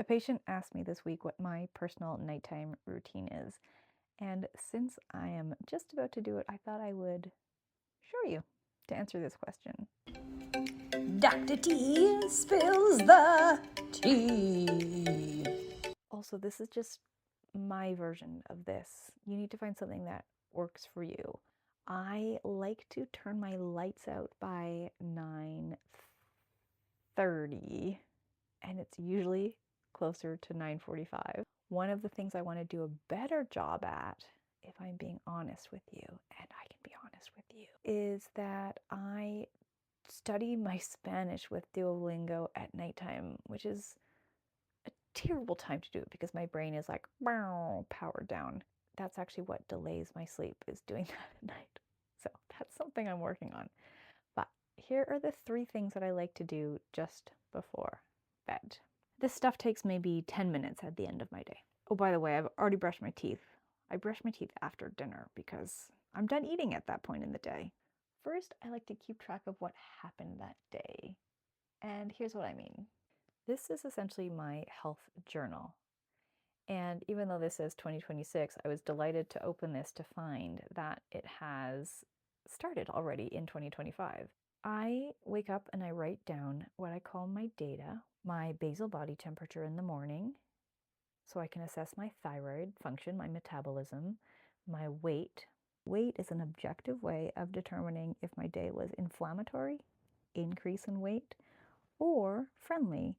A patient asked me this week what my personal nighttime routine is, and since I am just about to do it, I thought I would show you to answer this question. Dr. T spills the tea. Also, this is just my version of this. You need to find something that works for you. I like to turn my lights out by 9:30, and it's usually closer to 9:45. One of the things I want to do a better job at, if I'm being honest with you, and I can be honest with you, is that I study my Spanish with Duolingo at nighttime, which is a terrible time to do it because my brain is like powered down. That's actually what delays my sleep, is doing that at night. So that's something I'm working on. But here are the 3 things that I like to do just before bed. This stuff takes maybe 10 minutes at the end of my day. Oh, by the way, I've already brushed my teeth. I brush my teeth after dinner because I'm done eating at that point in the day. First, I like to keep track of what happened that day. And here's what I mean. This is essentially my health journal. And even though this says 2026, I was delighted to open this to find that it has started already in 2025. I wake up and I write down what I call my data, my basal body temperature in the morning, so I can assess my thyroid function, my metabolism, my weight. Weight is an objective way of determining if my day was inflammatory, increase in weight, or friendly,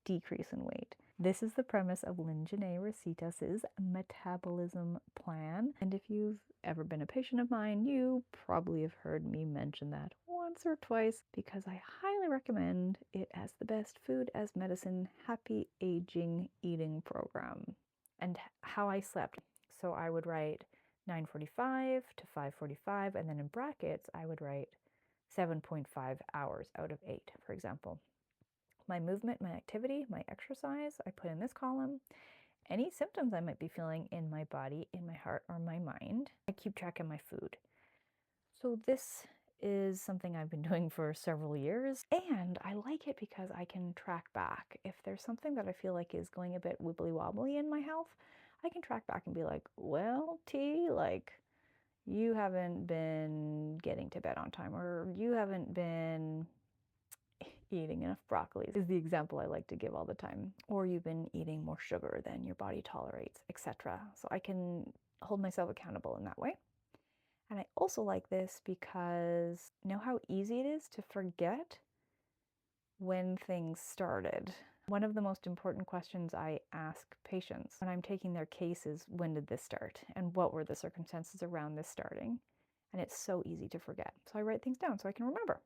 decrease in weight. This is the premise of Lynn-Janae Recitas's metabolism plan. And if you've ever been a patient of mine, you probably have heard me mention that once or twice because I highly recommend it as the best food as medicine, happy aging eating program. And how I slept. So I would write 9:45 to 5:45, and then in brackets, I would write 7.5 hours out of 8, for example. My movement, my activity, my exercise, I put in this column. Any symptoms I might be feeling in my body, in my heart, or my mind. I keep track of my food. So this is something I've been doing for several years, and I like it because I can track back. If there's something that I feel like is going a bit wibbly wobbly in my health, I can track back and be like, well, T, like, you haven't been getting to bed on time, or you haven't been eating enough broccoli, is the example I like to give all the time. Or you've been eating more sugar than your body tolerates, etc. So I can hold myself accountable in that way. And I also like this because know how easy it is to forget when things started. One of the most important questions I ask patients when I'm taking their case is, when did this start? And what were the circumstances around this starting? And it's so easy to forget. So I write things down so I can remember.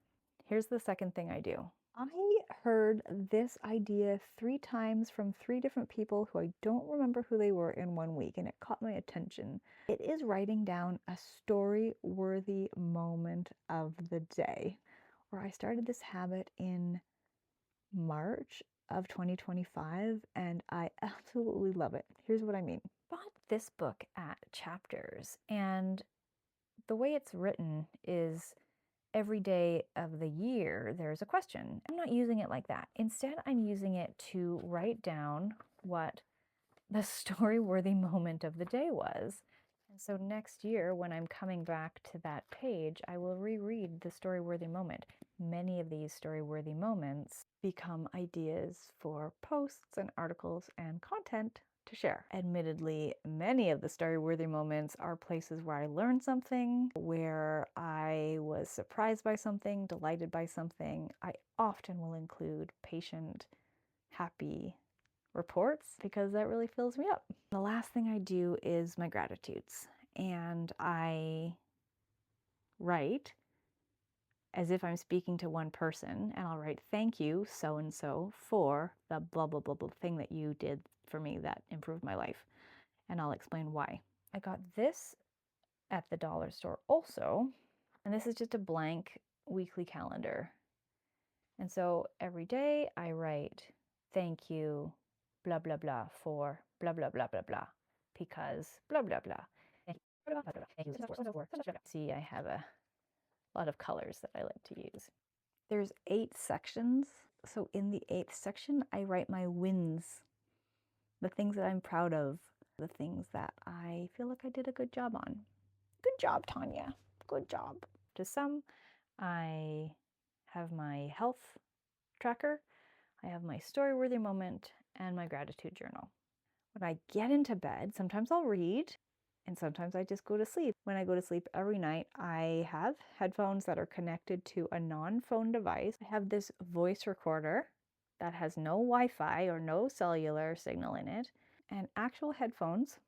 Here's the second thing I do. I heard this idea 3 times from 3 different people who I don't remember who they were in 1 week, and it caught my attention. It is writing down a story-worthy moment of the day. Where I started this habit in March of 2025, and I absolutely love it. Here's what I mean. I bought this book at Chapters, and the way it's written is every day of the year there's a question. I'm not using it like that. Instead, I'm using it to write down what the story-worthy moment of the day was. And so next year, when I'm coming back to that page, I will reread the story-worthy moment. Many of these story-worthy moments become ideas for posts and articles and content to share. Admittedly, many of the story-worthy moments are places where I learned something, where I was surprised by something, delighted by something. I often will include patient happy reports because that really fills me up. The last thing I do is my gratitudes, and I write as if I'm speaking to one person, and I'll write, thank you, so-and-so, for the blah, blah, blah, blah thing that you did for me that improved my life. And I'll explain why. I got this at the dollar store also, and this is just a blank weekly calendar. And so every day I write, thank you, blah, blah, blah, for blah, blah, blah, blah, blah, because blah, blah, blah. See, I have a lot of colors that I like to use. There's 8 sections. So in the 8th section, I write my wins the things that I'm proud of, the things that I feel like I did a good job on. Good job, Tonia. Good job. To some, I have my health tracker, I have my story-worthy moment, and my gratitude journal. When I get into bed, sometimes I'll read, and sometimes I just go to sleep. When I go to sleep every night, I have headphones that are connected to a non-phone device. I have this voice recorder that has no Wi-Fi or no cellular signal in it, and actual headphones.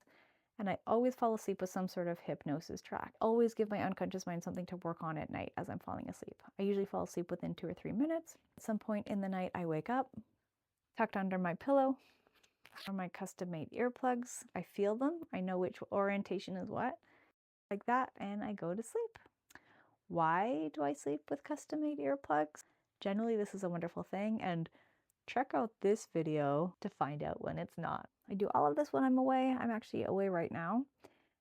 And I always fall asleep with some sort of hypnosis track. Always give my unconscious mind something to work on at night as I'm falling asleep. I usually fall asleep within 2 or 3 minutes. At some point in the night, I wake up, tucked under my pillow are my custom-made earplugs. I feel them. I know which orientation is what, like that, and I go to sleep. Why do I sleep with custom-made earplugs? Generally, this is a wonderful thing, and check out this video to find out when it's not. I do all of this when I'm away. I'm actually away right now,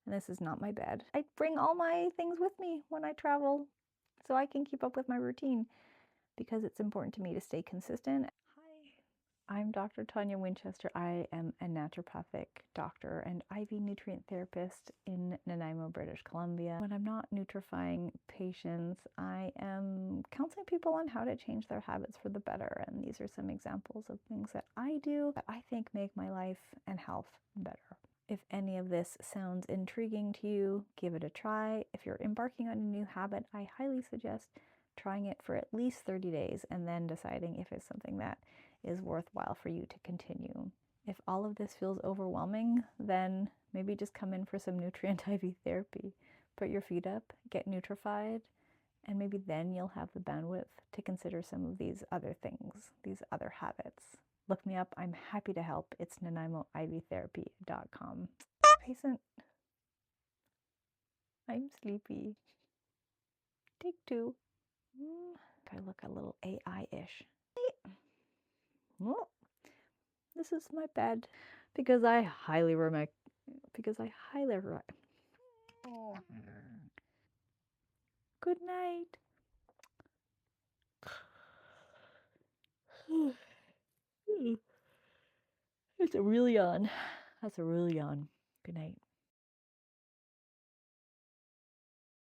and this is not my bed. I bring all my things with me when I travel so I can keep up with my routine because it's important to me to stay consistent. Hi, I'm Dr. Tonia Winchester. I am a naturopathic doctor and IV nutrient therapist in Nanaimo, British Columbia. When I'm not nutrifying patients, I am counseling people on how to change their habits for the better. And these are some examples of things that I do that I think make my life and health better. If any of this sounds intriguing to you, give it a try. If you're embarking on a new habit, I highly suggest trying it for at least 30 days and then deciding if it's something that is worthwhile for you to continue. If all of this feels overwhelming, then maybe just come in for some nutrient IV therapy. Put your feet up, get nutrified, and maybe then you'll have the bandwidth to consider some of these other things, these other habits. Look me up. I'm happy to help. It's nanaimoivtherapy.com. Patient, I'm sleepy. Take 2. I look a little AI-ish. Well, this is my bed because I highly recommend. Good night. It's a real yawn. That's a real yawn. Good night.